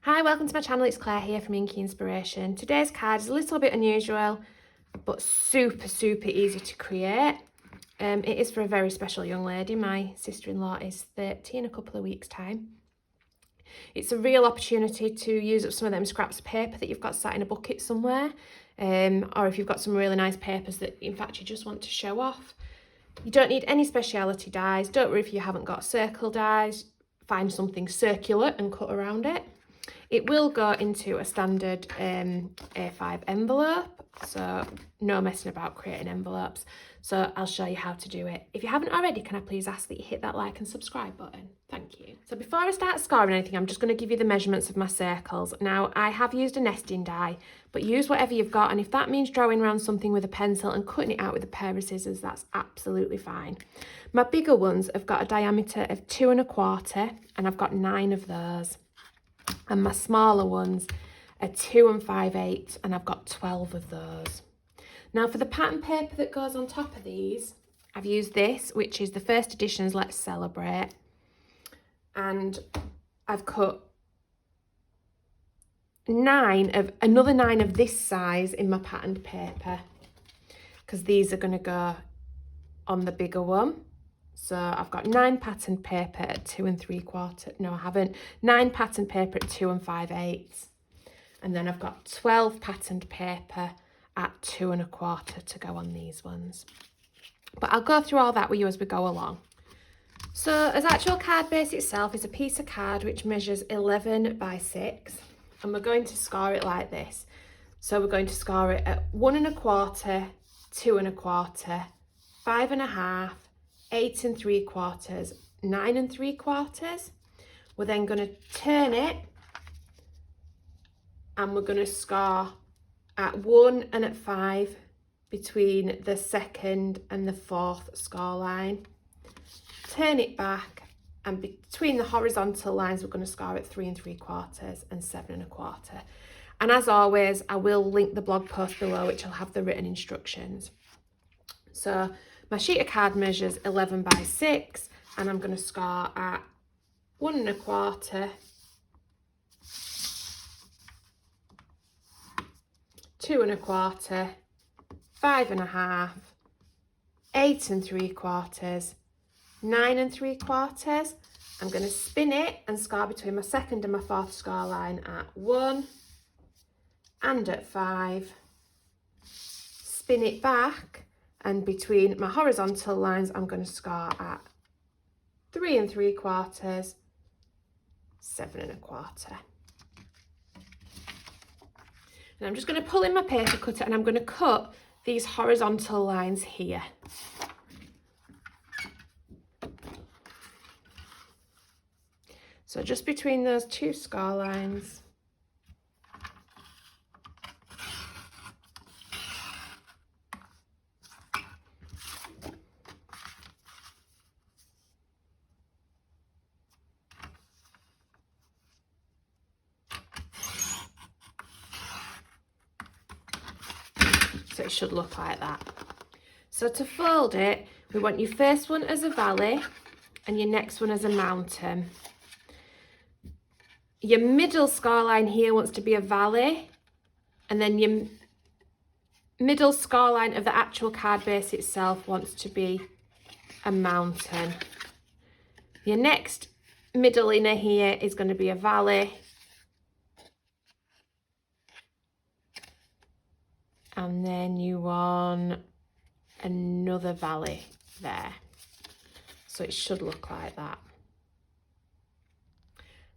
Hi, welcome to my channel. It's Claire here from Inky Inspiration. Today's card is a little bit unusual, but super easy to create. It is for a very special young lady. My sister-in-law is 30 in a couple of weeks' time. It's a real opportunity to use up some of them scraps of paper that you've got sat in a bucket somewhere, or if you've got some really nice papers that in fact you just want to show off. You don't need any speciality dies. Don't worry if you haven't got circle dies. Find something circular and cut around it. It will go into a standard A5 envelope, so no messing about creating envelopes. So I'll show you how to do it. If you haven't already, can I please ask that you hit that like and subscribe button? Thank you. So before I start scoring anything, I'm just going to give you the measurements of my circles. Now, I have used a nesting die, but use whatever you've got. And if that means drawing around something with a pencil and cutting it out with a pair of scissors, that's absolutely fine. My bigger ones have got a diameter of 2 1/4, and I've got 9 of those. And my smaller ones are 2 5/8, and I've got 12 of those. Now for the pattern paper that goes on top of these, I've used this, which is the first edition's Let's Celebrate. And I've cut another 9 of this size in my patterned paper, because these are going to go on the bigger one. So I've got 9 patterned paper at 2 3/4. No, I haven't. 9 patterned paper at 2 5/8. And then I've got 12 patterned paper at 2 1/4 to go on these ones. But I'll go through all that with you as we go along. So as actual card base itself is a piece of card which measures 11 by 6. And we're going to score it like this. So we're going to score it at 1 1/4, 2 1/4, 5 1/2, 8 3/4, 9 3/4. We're then going to turn it and we're going to score at 1 and at 5 between the second and the fourth score line. Turn it back, and between the horizontal lines we're going to score at 3 3/4 and 7 1/4. And as always, I will link the blog post below which will have the written instructions. So my sheet of card measures 11 by 6, and I'm going to score at 1 1/4, 2 1/4, 5 1/2, 8 3/4, 9 3/4. I'm going to spin it and score between my second and my fourth score line at 1 and at 5. Spin it back, and between my horizontal lines I'm going to score at 3 3/4, 7 1/4. And I'm just going to pull in my paper cutter and I'm going to cut these horizontal lines here. So just between those two score lines. So it should look like that. So to fold it, we want your first one as a valley and your next one as a mountain. Your middle score line here wants to be a valley, and then your middle score line of the actual card base itself wants to be a mountain. Your next middle inner here is going to be a valley, and then you want another valley there. So it should look like that.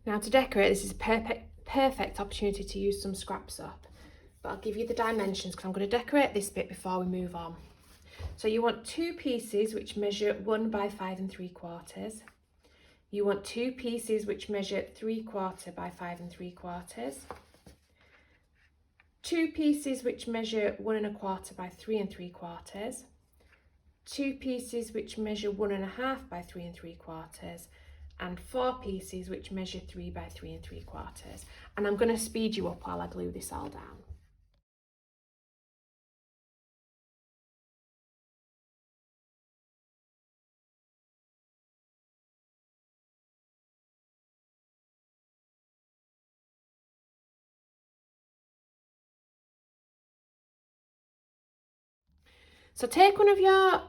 Now to decorate, this is a perfect opportunity to use some scraps up, but I'll give you the dimensions because I'm going to decorate this bit before we move on. So you want 2 pieces which measure 1 by 5 3/4. You want 2 pieces which measure 3/4 by 5 3/4. 2 pieces which measure 1 1/4 by 3 3/4. 2 pieces which measure 1 1/2 by 3 3/4. And 4 pieces which measure 3 by 3 3/4. And I'm going to speed you up while I glue this all down. So take one of your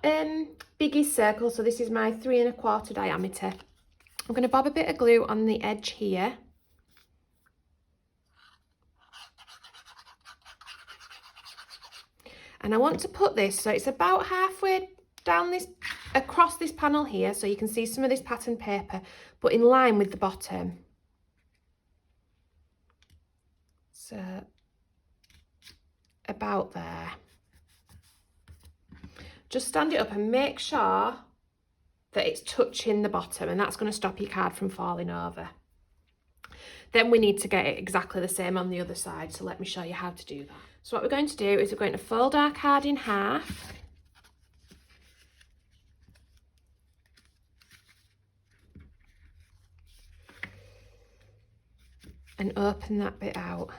biggest circles, so this is my 3 1/4 diameter. I'm going to bob a bit of glue on the edge here. And I want to put this, so it's about halfway down this, across this panel here, so you can see some of this pattern paper, but in line with the bottom. So about there. Just stand it up and make sure that it's touching the bottom, and that's going to stop your card from falling over. Then we need to get it exactly the same on the other side, so let me show you how to do that. So what we're going to do is we're going to fold our card in half. And open that bit out.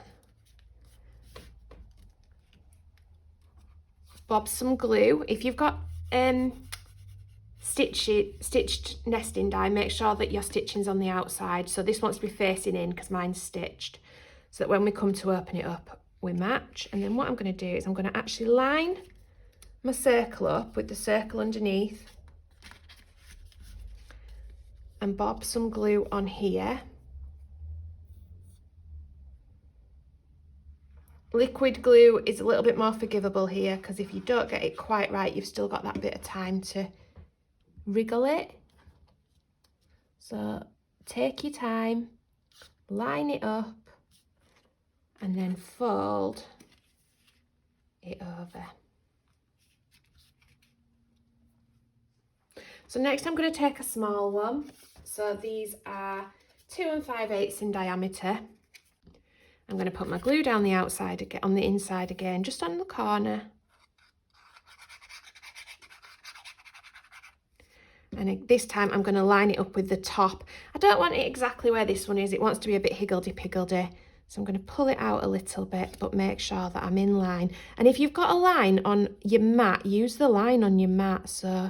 Bob some glue. If you've got stitched nesting die, make sure that your stitching's on the outside. So this wants to be facing in because mine's stitched, so that when we come to open it up, we match. And then what I'm going to do is I'm going to actually line my circle up with the circle underneath and bob some glue on here. Liquid glue is a little bit more forgivable here, because if you don't get it quite right, you've still got that bit of time to wriggle it. So take your time, line it up, and then fold it over. So next I'm going to take a small one. So these are 2 5/8 in diameter. I'm going to put my glue down the outside again, on the inside again, just on the corner. And this time I'm going to line it up with the top. I don't want it exactly where this one is. It wants to be a bit higgledy-piggledy. So I'm going to pull it out a little bit, but make sure that I'm in line. And if you've got a line on your mat, use the line on your mat. So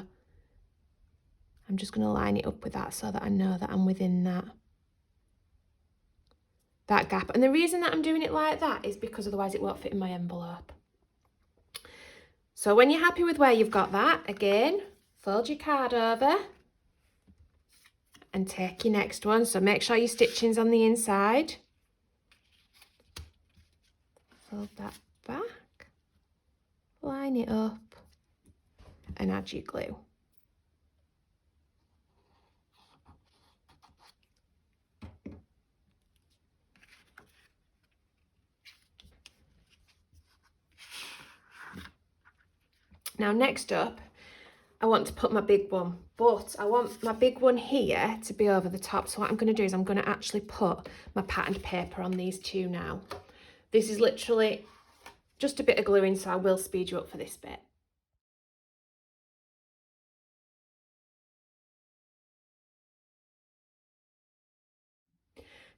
I'm just going to line it up with that so that I know that I'm within that gap. And the reason that I'm doing it like that is because otherwise it won't fit in my envelope. So when you're happy with where you've got that, again, fold your card over and take your next one. So make sure your stitching's on the inside. Fold that back, line it up, and add your glue. Now next up, I want to put my big one, but I want my big one here to be over the top. So what I'm going to do is I'm going to actually put my patterned paper on these two now. This is literally just a bit of gluing, so I will speed you up for this bit.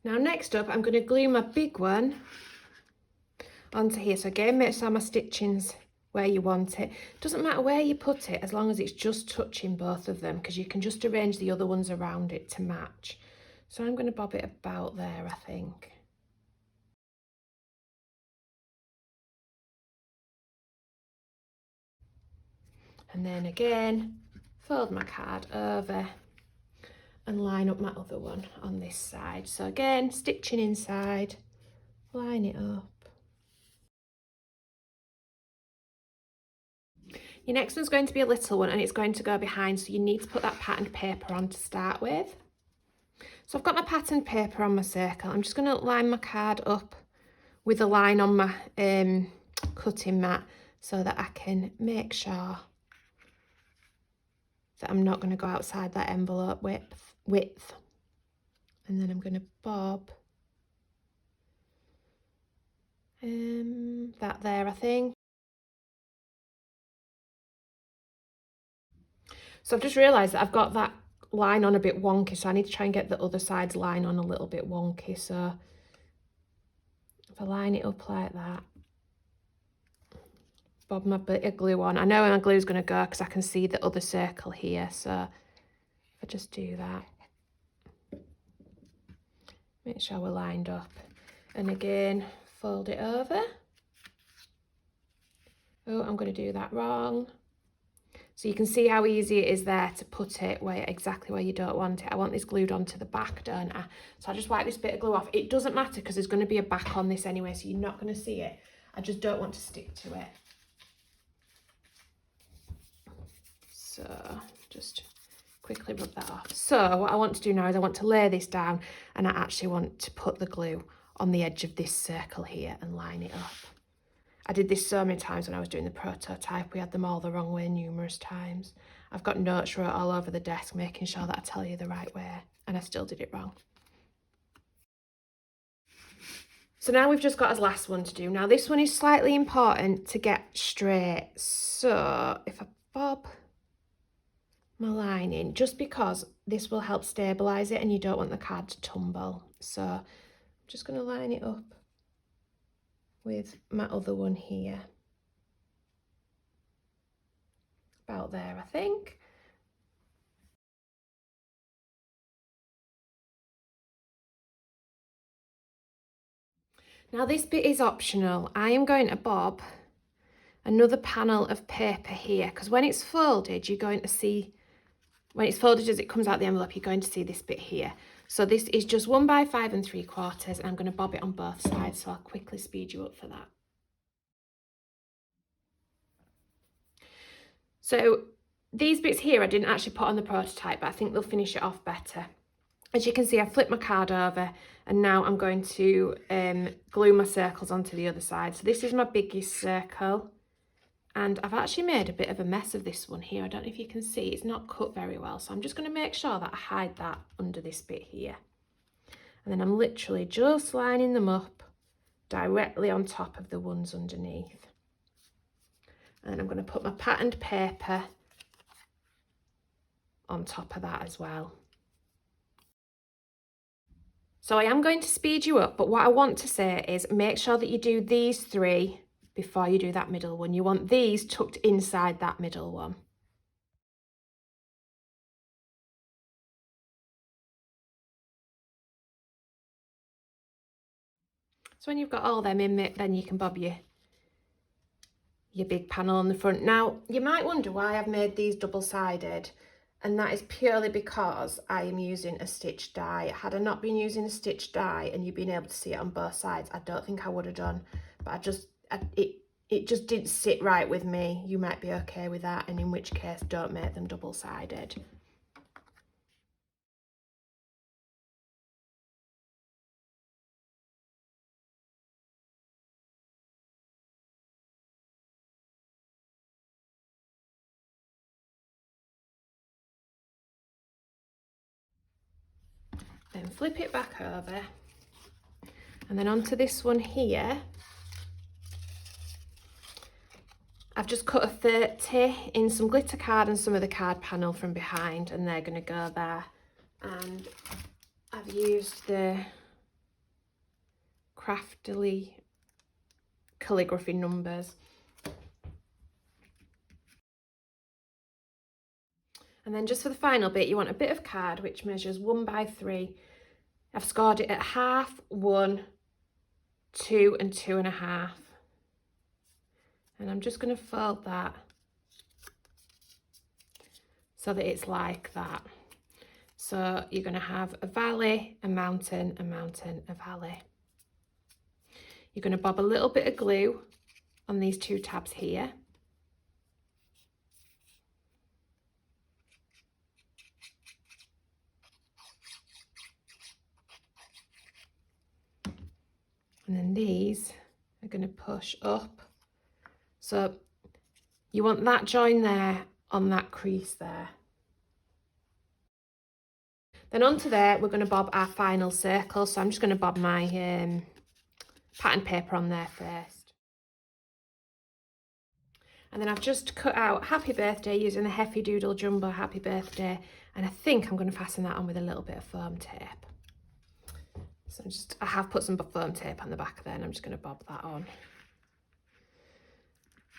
Now next up, I'm going to glue my big one onto here. So again, make sure my stitching's where you want it. Doesn't matter where you put it, as long as it's just touching both of them, because you can just arrange the other ones around it to match. So I'm going to bob it about there, I think. And then again, fold my card over and line up my other one on this side. So again, stitching inside, line it up. Your next one's going to be a little one, and it's going to go behind, so you need to put that patterned paper on to start with. So I've got my patterned paper on my circle. I'm just going to line my card up with a line on my cutting mat so that I can make sure that I'm not going to go outside that envelope width. And then I'm going to bob that there, I think. So I've just realised that I've got that line on a bit wonky, so I need to try and get the other side's line on a little bit wonky. So if I line it up like that, bob my bit of glue on. I know where my glue's going to go because I can see the other circle here. So if I just do that, make sure we're lined up. And again, fold it over. Oh, I'm going to do that wrong. So you can see how easy it is there to put it exactly where you don't want it. I want this glued onto the back, don't I? So I just wipe this bit of glue off. It doesn't matter because there's going to be a back on this anyway, so you're not going to see it. I just don't want to stick to it. So just quickly rub that off. So what I want to do now is I want to lay this down, and I actually want to put the glue on the edge of this circle here and line it up. I did this so many times when I was doing the prototype. We had them all the wrong way numerous times. I've got notes wrote all over the desk making sure that I tell you the right way, and I still did it wrong. So now we've just got our last one to do. Now this one is slightly important to get straight. So if I bob my line in, just because this will help stabilise it and you don't want the card to tumble. So I'm just going to line it up with my other one here. About there, I think. Now this bit is optional. I am going to bob another panel of paper here, because when it's folded, you're going to see, when it's folded as it comes out the envelope, you're going to see this bit here. So this is just 1 by 5 3/4, and I'm going to bob it on both sides, so I'll quickly speed you up for that. So these bits here I didn't actually put on the prototype, but I think they'll finish it off better. As you can see, I flipped my card over, and now I'm going to glue my circles onto the other side. So this is my biggest circle, and I've actually made a bit of a mess of this one here. I don't know if you can see, it's not cut very well. So I'm just going to make sure that I hide that under this bit here. And then I'm literally just lining them up directly on top of the ones underneath. And I'm going to put my patterned paper on top of that as well. So I am going to speed you up, but what I want to say is make sure that you do these 3 before you do that middle one. You want these tucked inside that middle one. So when you've got all them in it, then you can bob your big panel on the front. Now, you might wonder why I've made these double-sided, and that is purely because I am using a stitch die. Had I not been using a stitch die and you've been able to see it on both sides, I don't think I would have done, but it just didn't sit right with me. You might be okay with that, and in which case don't make them double-sided. Then flip it back over, and then onto this one here, I've just cut a 30 in some glitter card and some of the card panel from behind, and they're going to go there. And I've used the craftily calligraphy numbers. And then just for the final bit, you want a bit of card which measures 1 by 3. I've scored it at 1/2, 1, 2 and 2 1/2. And I'm just going to fold that so that it's like that. So you're going to have a valley, a mountain, a mountain, a valley. You're going to bob a little bit of glue on these 2 tabs here. And then these are going to push up. So you want that join there on that crease there. Then onto there, we're going to bob our final circle. So I'm just going to bob my pattern paper on there first. And then I've just cut out happy birthday using the Heffy Doodle Jumbo happy birthday. And I think I'm going to fasten that on with a little bit of foam tape. So I have put some foam tape on the back there, and I'm just going to bob that on.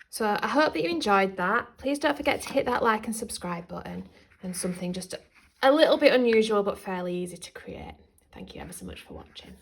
So I hope that you enjoyed that. Please don't forget to hit that like and subscribe button, and something just a little bit unusual but fairly easy to create. Thank you ever so much for watching.